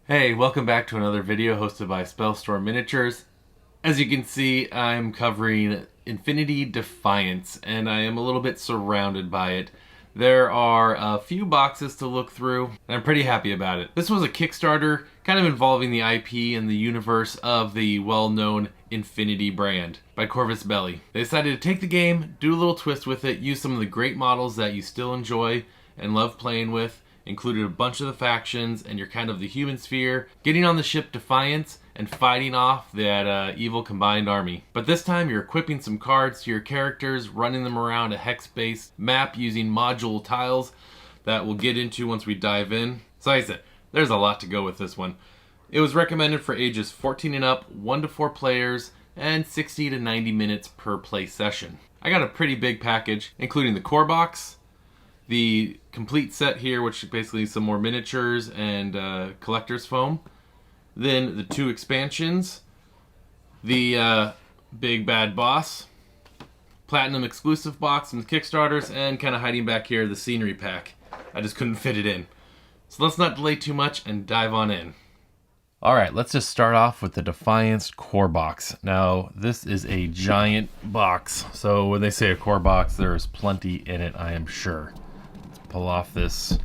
Hey, welcome back to another video hosted by Spellstorm Miniatures. As you can see, I'm covering Infinity Defiance, and I am a little bit surrounded by it. There are a few boxes to look through, and I'm pretty happy about it. This was a Kickstarter, kind of involving the IP and the universe of the well-known Infinity brand by Corvus Belli. They decided to take the game, do a little twist with it, use some of the great models that you still enjoy and love playing with, included a bunch of the factions, and you're kind of the human sphere, getting on the ship Defiance and fighting off that evil combined army. But this time you're equipping some cards to your characters, running them around a hex-based map using module tiles that we'll get into once we dive in. So like I said, there's a lot to go with this one. It was recommended for ages 14 and up, 1 to 4 players, and 60 to 90 minutes per play session. I got a pretty big package, including the core box, the complete set here, which is basically some more miniatures and collector's foam. Then the 2 expansions, the big bad boss, platinum exclusive box and the Kickstarters, and kind of hiding back here the scenery pack. I just couldn't fit it in. So let's not delay too much and dive on in. Alright, let's just start off with the Defiance core box. Now, this is a giant box, so when they say a core box, there's plenty in it, I am sure. Let's pull off this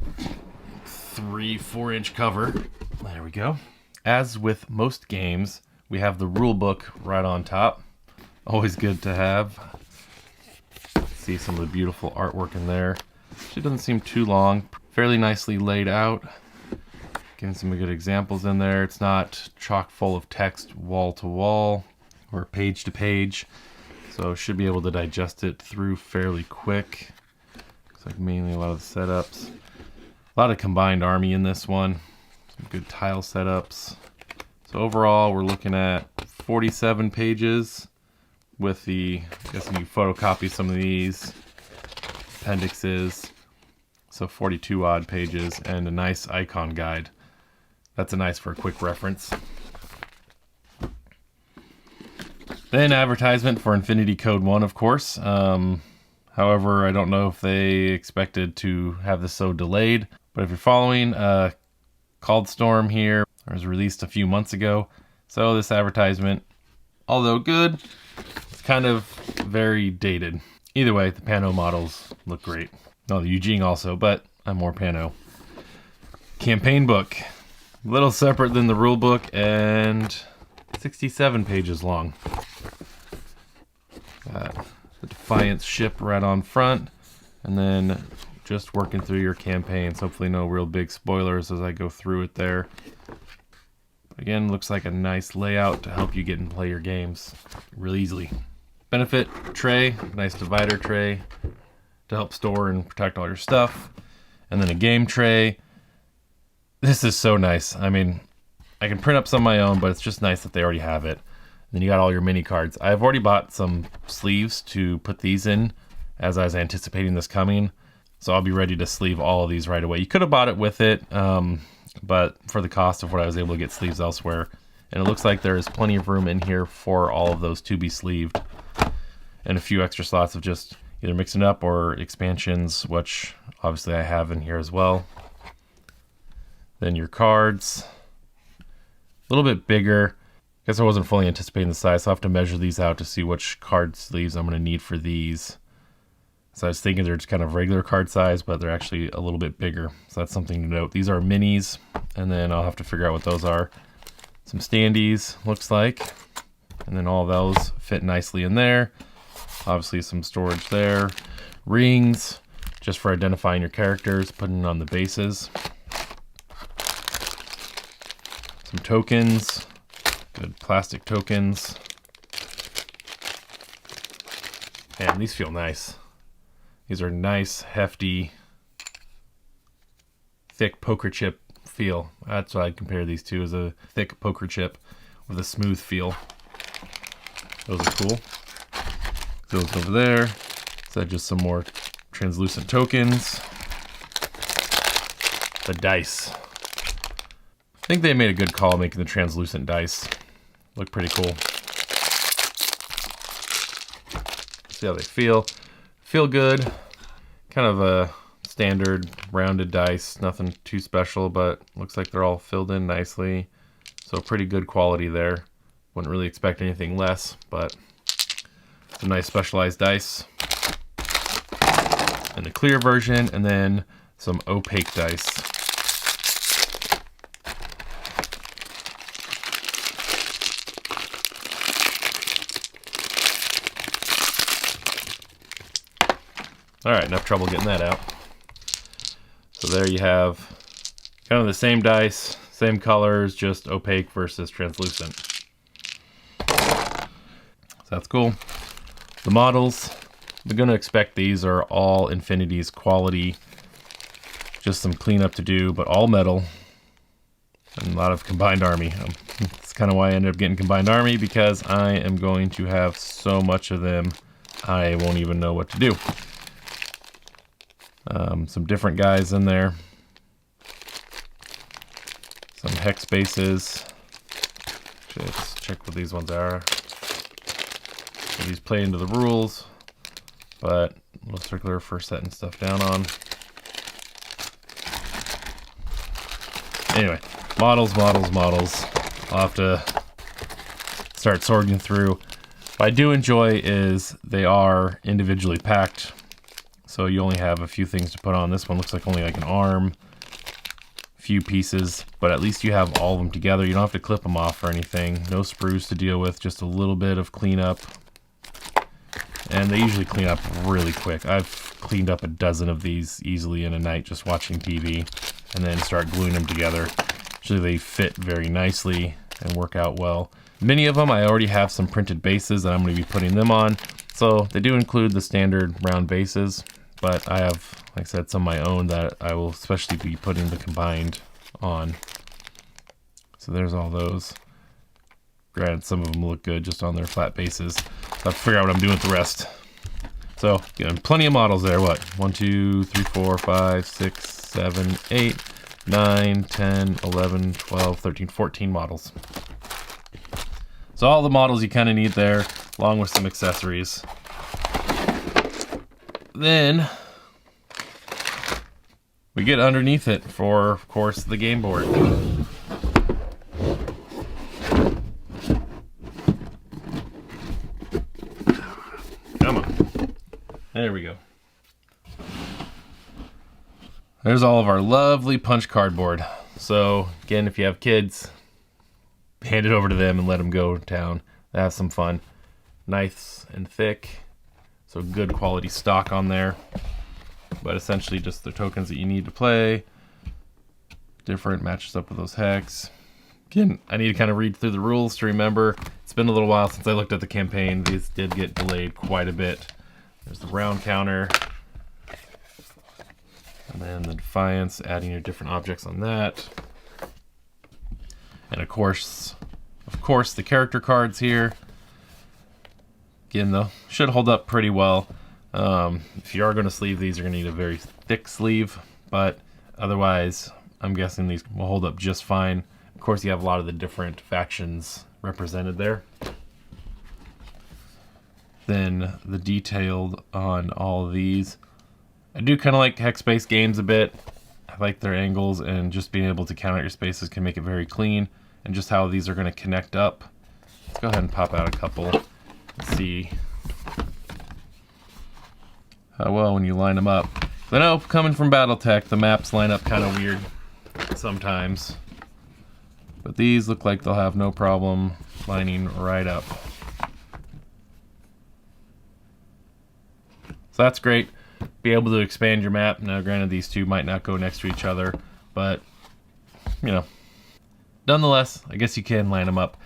3-4 inch cover. There we go. As with most games, we have the rule book right on top. Always good to have. See some of the beautiful artwork in there. It doesn't seem too long. Fairly nicely laid out. Getting some good examples in there. It's not chock full of text wall to wall or page to page. So should be able to digest it through fairly quick. Looks like mainly a lot of the setups. A lot of combined army in this one. Some good tile setups. So overall, we're looking at 47 pages with the, I guess you can photocopy some of these appendixes. So 42 odd pages and a nice icon guide. That's nice for a quick reference. Then advertisement for Infinity Code 1, of course. However, I don't know if they expected to have this so delayed. But if you're following, Called Storm here was released a few months ago. So this advertisement, although good, it's kind of very dated. Either way, the Pano models look great. No, the Eugene also, but I'm more Pano. Campaign book. A little separate than the rule book and 67 pages long. Got the Defiance ship right on front, and then just working through your campaigns. Hopefully no real big spoilers as I go through it there. Again, looks like a nice layout to help you get and play your games real easily. Benefit tray, nice divider tray to help store and protect all your stuff. And then a game tray. This is so nice. I mean, I can print up some of my own, but it's just nice that they already have it. And then you got all your mini cards. I've already bought some sleeves to put these in as I was anticipating this coming. So I'll be ready to sleeve all of these right away. You could have bought it with it, but for the cost of what I was able to get sleeves elsewhere. And it looks like there is plenty of room in here for all of those to be sleeved. And a few extra slots of just either mixing up or expansions, which obviously I have in here as well. Then your cards, a little bit bigger. I guess I wasn't fully anticipating the size, so I'll have to measure these out to see which card sleeves I'm going to need for these. So I was thinking they're just kind of regular card size, but they're actually a little bit bigger. So that's something to note. These are minis, and then I'll have to figure out what those are. Some standees, looks like. And then all of those fit nicely in there. Obviously some storage there. Rings, just for identifying your characters, putting on the bases. Some tokens, good plastic tokens. Man, these feel nice. These are nice, hefty, thick poker chip feel. That's what I'd compare these to, as a thick poker chip with a smooth feel. Those are cool. Those over there. So just some more translucent tokens. The dice. I think they made a good call making the translucent dice. Look pretty cool. See how they feel. Feel good. Kind of a standard rounded dice. Nothing too special, but looks like they're all filled in nicely. So pretty good quality there. Wouldn't really expect anything less, but it's a nice specialized dice. And the clear version, and then some opaque dice. All right, enough trouble getting that out. So there you have kind of the same dice, same colors, just opaque versus translucent. So that's cool. The models, we're going to expect these are all Infinity's quality. Just some cleanup to do, but all metal. And a lot of Combined Army. That's kind of why I ended up getting Combined Army, because I am going to have so much of them, I won't even know what to do. Some different guys in there. Some hex bases. Actually, let's check what these ones are. So these play into the rules, but a little circular for setting stuff down on. Anyway, models. I'll have to start sorting through. What I do enjoy is they are individually packed. So you only have a few things to put on. This one looks like only like an arm, few pieces, but at least you have all of them together. You don't have to clip them off or anything. No sprues to deal with, just a little bit of cleanup. And they usually clean up really quick. I've cleaned up a dozen of these easily in a night just watching TV, and then start gluing them together. Usually they fit very nicely and work out well. Many of them I already have some printed bases that I'm going to be putting them on. So they do include the standard round bases, but I have, like I said, some of my own that I will especially be putting the combined on. So there's all those. Granted, some of them look good just on their flat bases. So I have to figure out what I'm doing with the rest. So, again, plenty of models there. What? 1, 2, 3, 4, 5, 6, 7, 8, 9, 10, 11, 12, 13, 14 models. So all the models you kind of need there, along with some accessories. Then we get underneath it for, of course, the game board. Come on. There we go. There's all of our lovely punch cardboard. So again, if you have kids, hand it over to them and let them go down. Have some fun. Nice and thick. So good quality stock on there. But essentially just the tokens that you need to play. Different, matches up with those hex. Again, I need to kind of read through the rules to remember. It's been a little while since I looked at the campaign. These did get delayed quite a bit. There's the round counter. And then the Defiance, adding your different objects on that. And of course, the character cards here. Again, though, should hold up pretty well. If you are going to sleeve these, you're going to need a very thick sleeve. But otherwise, I'm guessing these will hold up just fine. Of course, you have a lot of the different factions represented there. Then the detailed on all of these. I do kind of like hex-based games a bit. I like their angles, and just being able to count out your spaces can make it very clean. And just how these are going to connect up. Let's go ahead and pop out a couple and see how well when you line them up. I know, coming from Battletech, the maps line up kind of weird sometimes. But these look like they'll have no problem lining right up. So that's great. Be able to expand your map. Now, granted, these two might not go next to each other, but, you know, nonetheless, I guess you can line them up.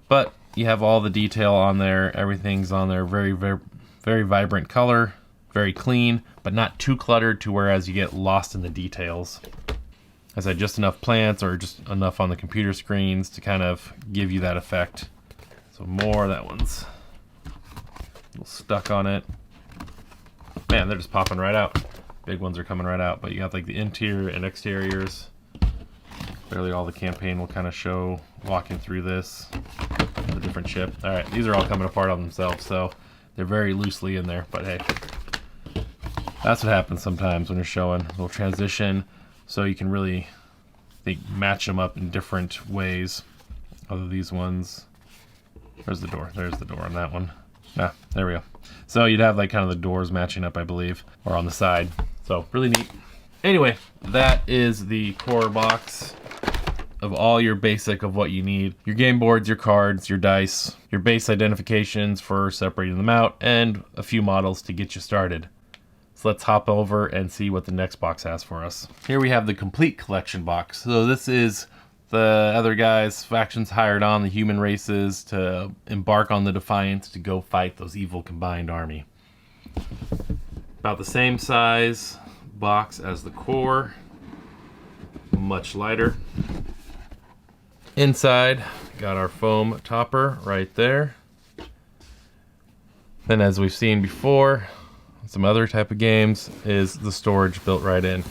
But you have all the detail on there. Everything's on there. Very, very, very vibrant color. Very clean, but not too cluttered to whereas you get lost in the details. I said, just enough plants or just enough on the computer screens to kind of give you that effect. So more, that one's a little stuck on it. Man, they're just popping right out. Big ones are coming right out, but you have like the interior and exteriors. Clearly all the campaign will kind of show walking through this, the different ship. All right, these are all coming apart on themselves, so They're very loosely in there, but hey, that's what happens sometimes when you're showing a little transition, so you can really match them up in different ways. Other these ones, there's the door on that one. There we go. So you'd have like kind of the doors matching up, I believe, or on the side. So really neat. Anyway, that is the core box of all your basic of what you need. Your game boards, your cards, your dice, your base identifications for separating them out, and a few models to get you started. So let's hop over and see what the next box has for us. Here we have the complete collection box. So this is the other guys, factions hired on, the human races, to embark on the Defiance to go fight those evil combined army. About the same size box as the core, much lighter. Inside, got our foam topper right there. Then, as we've seen before, some other type of games, is the storage built right in.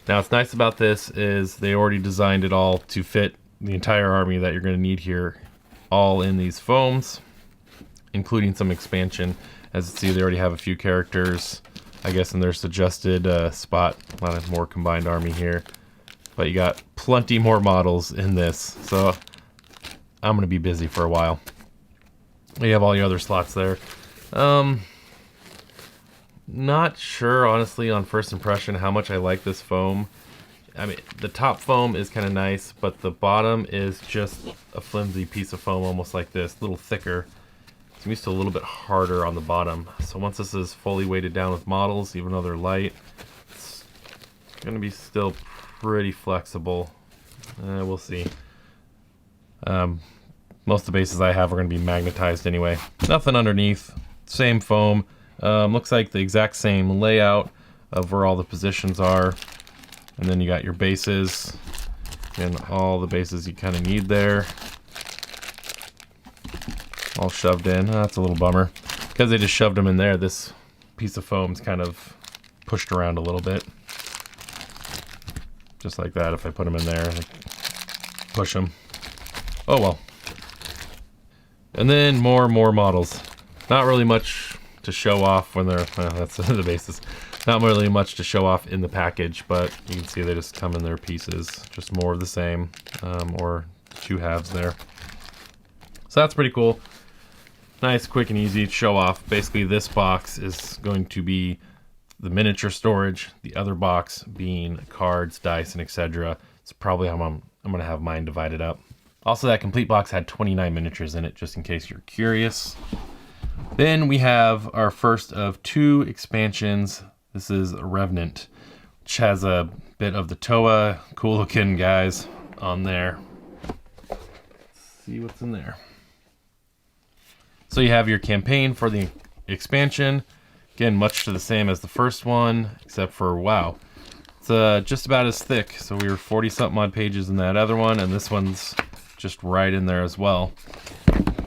Now, what's nice about this is they already designed it all to fit the entire army that you're going to need here, all in these foams, including some expansion. As you see, they already have a few characters, I guess, in their suggested spot. A lot of more combined army here. But you got plenty more models in this, so I'm going to be busy for a while. You have all your other slots there. Not sure, honestly, on first impression how much I like this foam. I mean, the top foam is kind of nice, but the bottom is just a flimsy piece of foam, almost like this, a little thicker. It's used to a little bit harder on the bottom. So once this is fully weighted down with models, even though they're light, it's going to be still pretty flexible. We'll see. Most of the bases I have are going to be magnetized anyway. Nothing underneath. Same foam. Looks like the exact same layout of where all the positions are. And then you got your bases and all the bases you kind of need there. All shoved in. That's a little bummer. Because they just shoved them in there, this piece of foam's kind of pushed around a little bit. Just like that, if I put them in there, push them. Oh well. And then more models. Not really much to show off when they're, well, that's the basis. Not really much to show off in the package, but you can see they just come in their pieces. Just more of the same, or two halves there. So that's pretty cool. Nice, quick, and easy to show off. Basically, this box is going to be the miniature storage, the other box being cards, dice, and etc. It's probably how I'm going to have mine divided up. Also, that complete box had 29 miniatures in it, just in case you're curious. Then we have our first of two expansions. This is Revenant, which has a bit of the Toa, cool looking guys on there. Let's see what's in there. So you have your campaign for the expansion. Again, much to the same as the first one, except for, wow, it's just about as thick. So we were 40-something odd pages in that other one, and this one's just right in there as well.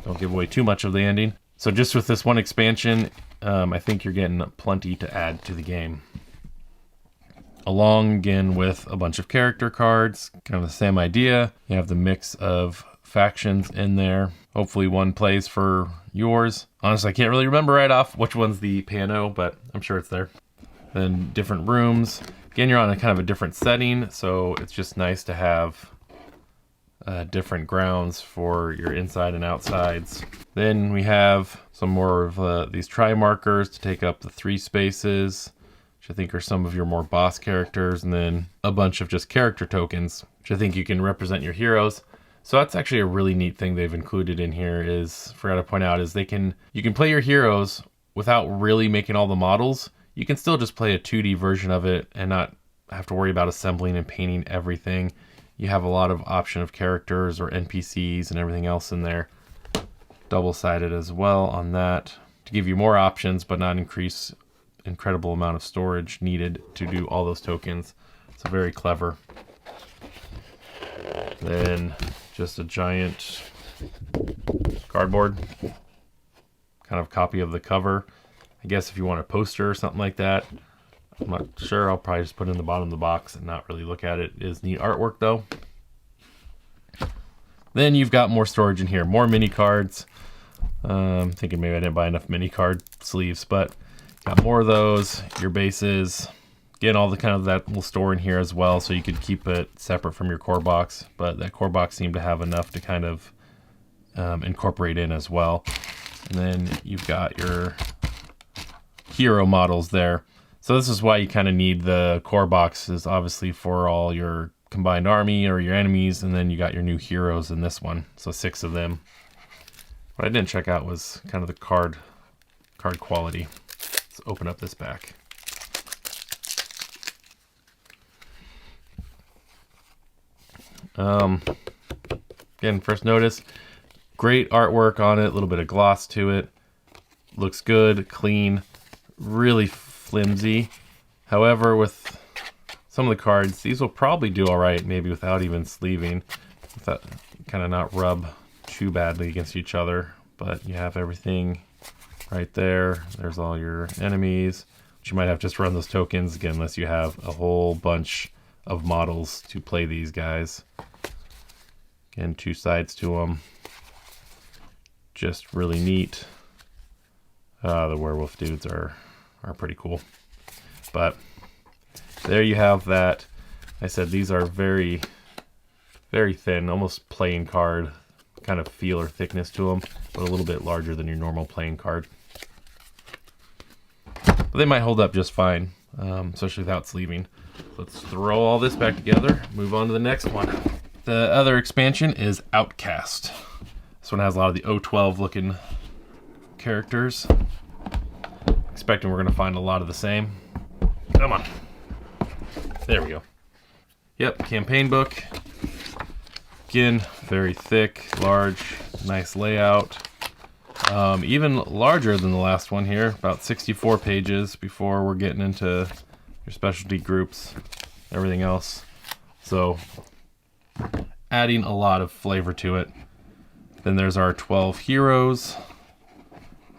Don't give away too much of the ending. So just with this one expansion, I think you're getting plenty to add to the game. Along, again, with a bunch of character cards, kind of the same idea. You have the mix of factions in there. Hopefully one plays for yours. Honestly, I can't really remember right off which one's the piano, but I'm sure it's there. Then different rooms. Again, you're on a kind of a different setting, so it's just nice to have different grounds for your inside and outsides. Then we have some more of these try markers to take up the 3 spaces, which I think are some of your more boss characters, and then a bunch of just character tokens, which I think you can represent your heroes. So that's actually a really neat thing they've included in here is, forgot to point out, is you can play your heroes without really making all the models. You can still just play a 2D version of it and not have to worry about assembling and painting everything. You have a lot of option of characters or NPCs and everything else in there. Double-sided as well on that to give you more options but not increase incredible amount of storage needed to do all those tokens. So very clever. Then just a giant cardboard, kind of copy of the cover. I guess if you want a poster or something like that. I'm not sure. I'll probably just put it in the bottom of the box and not really look at it. It is neat artwork though. Then you've got more storage in here, more mini cards. I'm thinking maybe I didn't buy enough mini card sleeves, but got more of those. Your bases. Again, all the kind of that will store in here as well, so you could keep it separate from your core box, but that core box seemed to have enough to kind of incorporate in as well. And then you've got your hero models there. So this is why you kind of need the core boxes, obviously, for all your combined army or your enemies, and then you got your new heroes in this one, so 6 of them. What I didn't check out was kind of the card quality. Let's open up this back. Again, first notice, great artwork on it, a little bit of gloss to it. Looks good, clean, really flimsy. However, with some of the cards, these will probably do all right, maybe without even sleeving. Without kind of not rub too badly against each other. But you have everything right there. There's all your enemies, but you might have to just run those tokens again, unless you have a whole bunch of models to play these guys. Again, 2 sides to them. Just really neat. The werewolf dudes are pretty cool. But there you have that. I said these are very, very thin, almost playing card kind of feel or thickness to them, but a little bit larger than your normal playing card. But they might hold up just fine, especially without sleeving. Let's throw all this back together, move on to the next one. The other expansion is Outcast. This one has a lot of the O12 looking characters. Expecting we're gonna find a lot of the same. Come on. There we go. Yep, campaign book. Again, very thick, large, nice layout. Even larger than the last one here, about 64 pages before we're getting into your specialty groups, everything else. So, adding a lot of flavor to it. Then there's our 12 heroes.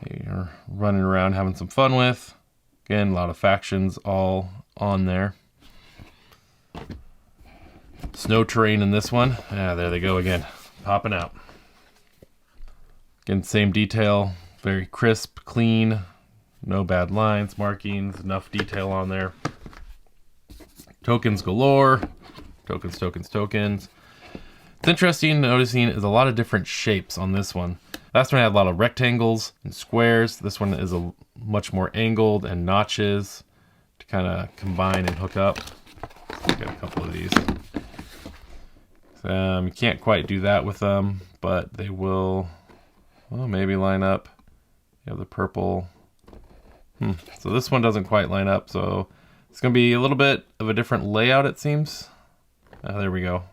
You're running around having some fun with. Again, a lot of factions all on there. Snow terrain in this one. There they go again, popping out. Again, same detail, very crisp, clean, no bad lines, markings, enough detail on there. Tokens galore. Tokens, tokens, tokens. It's interesting noticing is a lot of different shapes on this one. Last one had a lot of rectangles and squares. This one is a much more angled and notches to kind of combine and hook up. Got a couple of these. You can't quite do that with them, but they will, well, maybe line up. You have the purple. So this one doesn't quite line up, so it's going to be a little bit of a different layout, it seems. There we go.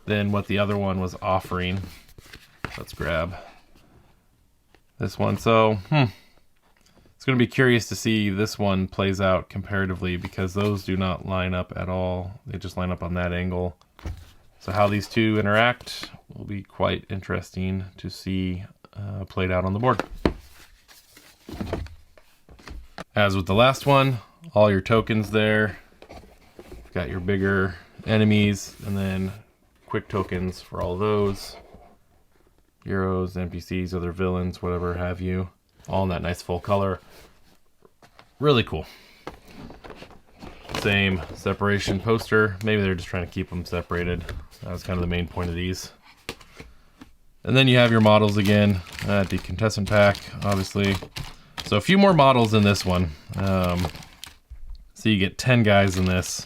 Than what the other one was offering. Let's grab this one. So, it's going to be curious to see this one plays out comparatively, because those do not line up at all. They just line up on that angle. So how these two interact will be quite interesting to see played out on the board. As with the last one, all your tokens there. You've got your bigger enemies, and then quick tokens for all those. Heroes, NPCs, other villains, whatever have you. All in that nice full color. Really cool. Same separation poster. Maybe they're just trying to keep them separated. That was kind of the main point of these. And then you have your models again. The contestant pack, obviously. So a few more models in this one. So you get 10 guys in this,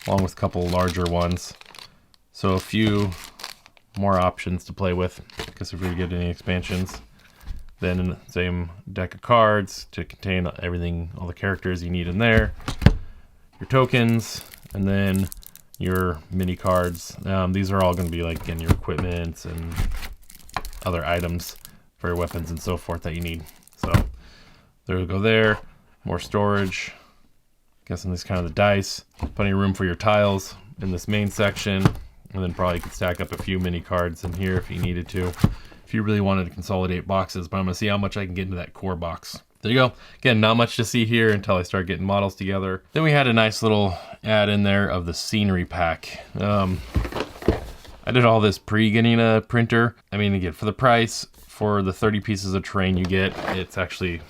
along with a couple larger ones. So a few more options to play with, because if we get any expansions. Then in the same deck of cards to contain everything, all the characters you need in there. Your tokens, and then your mini cards. These are all going to be like, again, your equipment and other items for your weapons and so forth that you need. So there we go there. More storage. Guessing this is kind of the dice. Plenty of room for your tiles in this main section. And then probably you could stack up a few mini cards in here if you needed to. If you really wanted to consolidate boxes, but I'm going to see how much I can get into that core box. There you go. Again, not much to see here until I start getting models together. Then we had a nice little add in there of the scenery pack. I did all this pre-getting a printer. I mean, again, for the price, for the 30 pieces of terrain you get. It's actually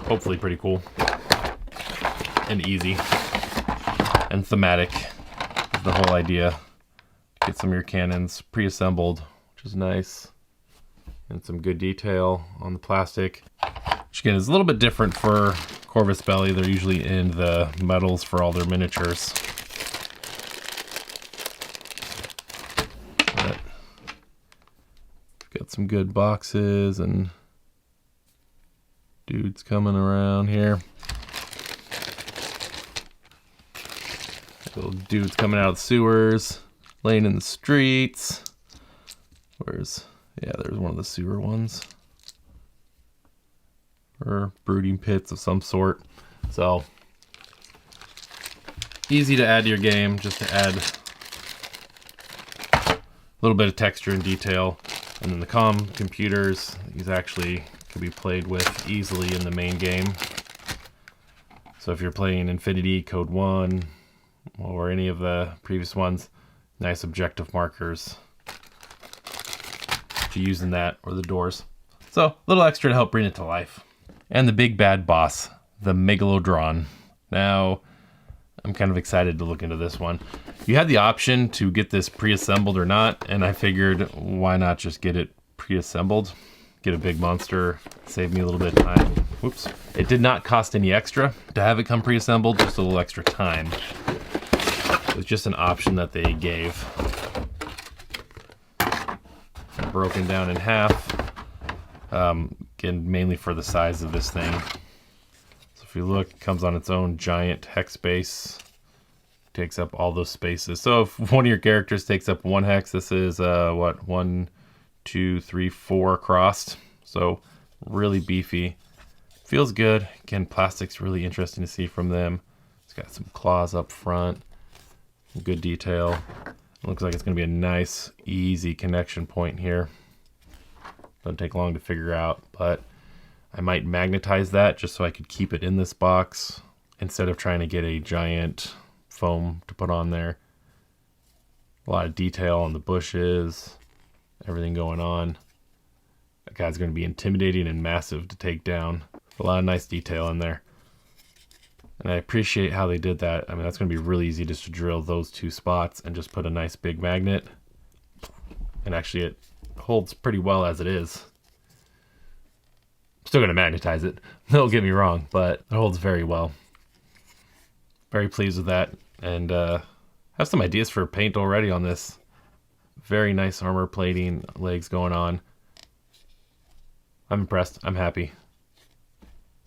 hopefully pretty cool and easy and thematic is the whole idea. Get some of your cannons pre-assembled, which is nice, and some good detail on the plastic, which again is a little bit different for Corvus Belli. They're usually in the metals for all their miniatures. But got some good boxes and dudes coming around here. Little dudes coming out of the sewers, laying in the streets. There's one of the sewer ones. Or brooding pits of some sort. So, easy to add to your game, just to add a little bit of texture and detail. And then the computers, these actually can be played with easily in the main game. So if you're playing Infinity, Code 1, or any of the previous ones, nice objective markers to use in that, or the doors. So a little extra to help bring it to life. And the big bad boss, the Megalodron. Now, I'm kind of excited to look into this one. You had the option to get this pre-assembled or not, and I figured why not just get it pre-assembled, get a big monster, save me a little bit of time. Whoops. It did not cost any extra to have it come pre-assembled, just a little extra time. It was just an option that they gave. Broken down in half. Again, mainly for the size of this thing. So if you look, it comes on its own giant hex base. Takes up all those spaces. So if one of your characters takes up one hex, this is what, 1, 2, 3, 4 across. So really beefy. Feels good. Again, plastic's really interesting to see from them. It's got some claws up front. Good detail. It looks like it's going to be a nice, easy connection point here. Doesn't take long to figure out, but I might magnetize that just so I could keep it in this box instead of trying to get a giant foam to put on there. A lot of detail on the bushes, everything going on. That guy's going to be intimidating and massive to take down. A lot of nice detail in there. And I appreciate how they did that. I mean, that's going to be really easy just to drill those two spots and just put a nice big magnet. And actually it holds pretty well as it is. Still going to magnetize it. Don't get me wrong, but it holds very well. Very pleased with that. And have some ideas for paint already on this. Very nice armor plating, legs going on. I'm impressed. I'm happy.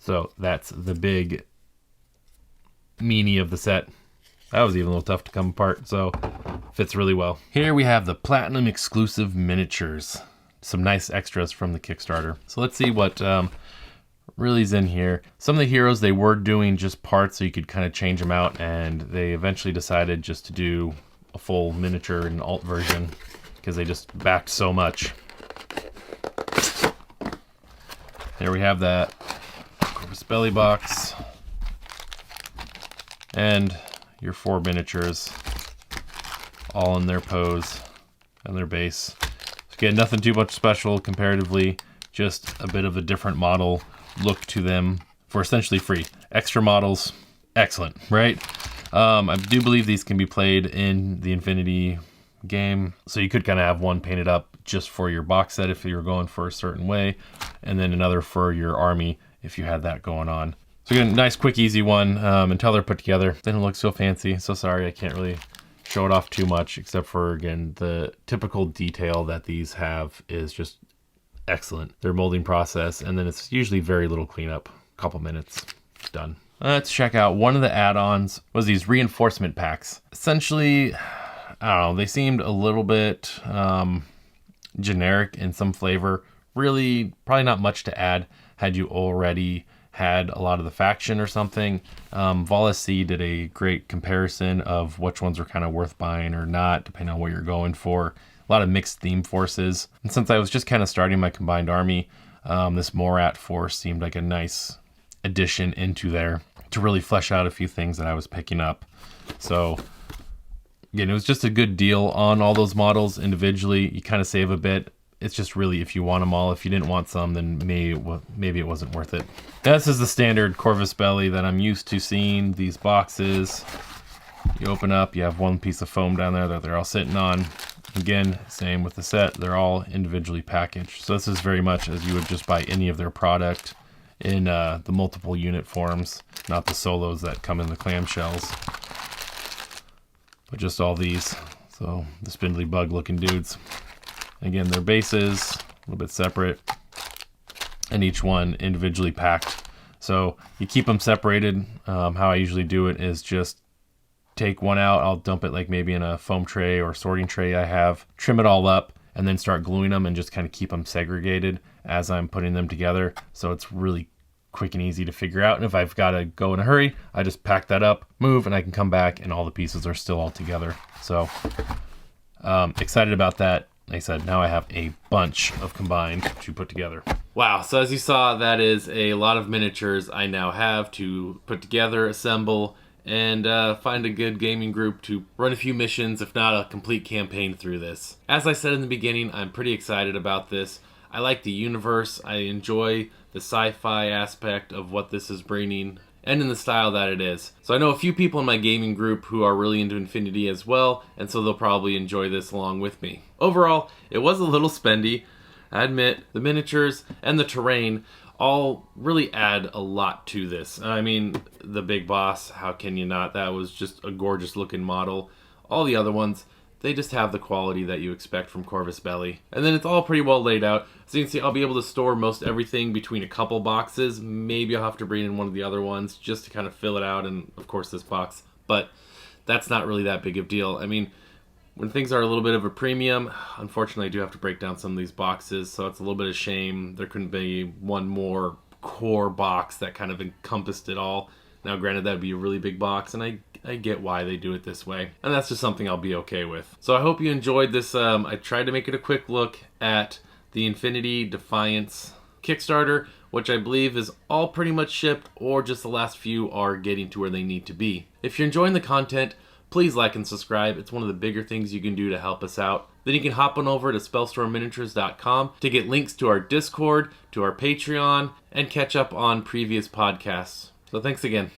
So that's the big meanie of the set. That was even a little tough to come apart, so fits really well. Here we have the Platinum exclusive miniatures. Some nice extras from the Kickstarter. So let's see what really is in here. Some of the heroes, they were doing just parts so you could kind of change them out, and they eventually decided just to do a full miniature and alt version because they just backed so much. Here we have that Corvus Belli box. And your 4 miniatures, all in their pose and their base. Again, nothing too much special comparatively, just a bit of a different model look to them for essentially free. Extra models, excellent, right? I do believe these can be played in the Infinity game, so you could kind of have one painted up just for your box set if you were going for a certain way, and then another for your army if you had that going on. So again, nice, quick, easy one until they're put together. They don't look so fancy, so sorry I can't really show it off too much, except for, again, the typical detail that these have is just excellent. Their molding process, and then it's usually very little cleanup. A couple minutes, done. Let's check out one of the add-ons, was these reinforcement packs. Essentially, I don't know, they seemed a little bit generic in some flavor. Really, probably not much to add had you already had a lot of the faction or something. Vol.sc did a great comparison of which ones are kind of worth buying or not, depending on what you're going for. A lot of mixed theme forces. And since I was just kind of starting my combined army, this Morat force seemed like a nice addition into there to really flesh out a few things that I was picking up. So again, it was just a good deal on all those models individually. You kind of save a bit it's just really if you want them all. If you didn't want some, then maybe it wasn't worth it. This is the standard Corvus Belli that I'm used to seeing. These boxes, you open up, you have one piece of foam down there that they're all sitting on. Again, same with the set, they're all individually packaged. So this is very much as you would just buy any of their product in the multiple unit forms, not the solos that come in the clamshells, but just all these. So the spindly bug looking dudes. Again, their bases, a little bit separate, and each one individually packed. So you keep them separated. How I usually do it is just take one out, I'll dump it like maybe in a foam tray or sorting tray I have, trim it all up, and then start gluing them and just kind of keep them segregated as I'm putting them together. So it's really quick and easy to figure out. And if I've got to go in a hurry, I just pack that up, move, and I can come back and all the pieces are still all together. So excited about that. Like I said, now I have a bunch of combined to put together. Wow, so as you saw, that is a lot of miniatures I now have to put together, assemble, and find a good gaming group to run a few missions, if not a complete campaign through this. As I said in the beginning, I'm pretty excited about this. I like the universe, I enjoy the sci-fi aspect of what this is bringing, and in the style that it is. So I know a few people in my gaming group who are really into Infinity as well, and so they'll probably enjoy this along with me. Overall, it was a little spendy. I admit, the miniatures and the terrain all really add a lot to this. I mean, the big boss, how can you not? That was just a gorgeous looking model. All the other ones, they just have the quality that you expect from Corvus Belli. And then it's all pretty well laid out. So you can see I'll be able to store most everything between a couple boxes. Maybe I'll have to bring in one of the other ones just to kind of fill it out, and of course this box. But that's not really that big of a deal. I mean, when things are a little bit of a premium, unfortunately I do have to break down some of these boxes, so it's a little bit of shame. There couldn't be one more core box that kind of encompassed it all. Now granted, that would be a really big box, and I get why they do it this way. And that's just something I'll be okay with. So I hope you enjoyed this. I tried to make it a quick look at the Infinity Defiance Kickstarter, which I believe is all pretty much shipped, or just the last few are getting to where they need to be. If you're enjoying the content, please like and subscribe. It's one of the bigger things you can do to help us out. Then you can hop on over to spellstormminiatures.com to get links to our Discord, to our Patreon, and catch up on previous podcasts. So thanks again.